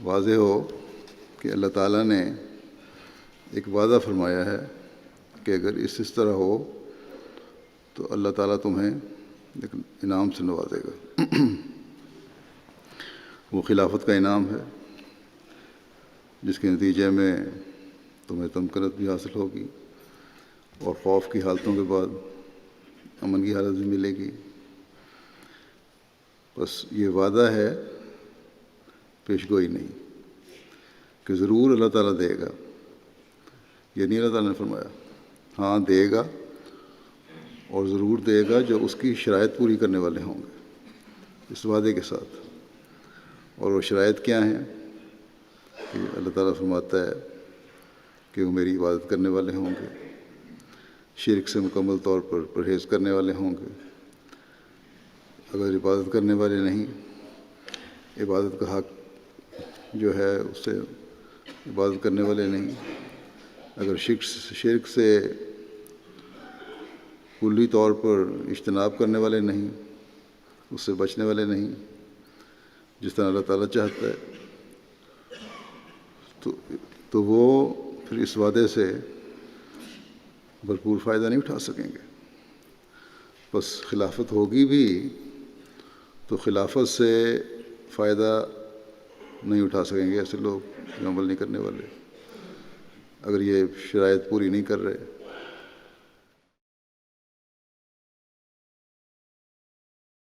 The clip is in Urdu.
واضح ہو کہ اللہ تعالیٰ نے ایک وعدہ فرمایا ہے کہ اگر اس طرح ہو تو اللہ تعالیٰ تمہیں ایک انعام سے نوازے گا۔ وہ خلافت کا انعام ہے جس کے نتیجے میں تمہیں تمکنت بھی حاصل ہوگی اور خوف کی حالتوں کے بعد امن کی حالت بھی ملے گی۔ بس یہ وعدہ ہے، پیش گوئی نہیں کہ ضرور اللہ تعالیٰ دے گا۔ یہ نہیں اللہ تعالیٰ نے فرمایا، ہاں دے گا اور ضرور دے گا جو اس کی شرائط پوری کرنے والے ہوں گے اس وعدے کے ساتھ۔ اور وہ شرائط کیا ہیں کہ اللہ تعالیٰ فرماتا ہے کہ وہ میری عبادت کرنے والے ہوں گے، شرک سے مکمل طور پر پرہیز کرنے والے ہوں گے۔ اگر عبادت کرنے والے نہیں، عبادت کا حق جو ہے اس سے عبادت کرنے والے نہیں، اگر شرک سے کلی طور پر اجتناب کرنے والے نہیں، اس سے بچنے والے نہیں جس طرح اللہ تعالیٰ چاہتا ہے، تو وہ پھر اس وعدے سے بھرپور فائدہ نہیں اٹھا سکیں گے۔ بس خلافت ہوگی بھی تو خلافت سے فائدہ نہیں اٹھا سکیں گے ایسے لوگ جو عمل نہیں کرنے والے، اگر یہ شرائط پوری نہیں کر رہے۔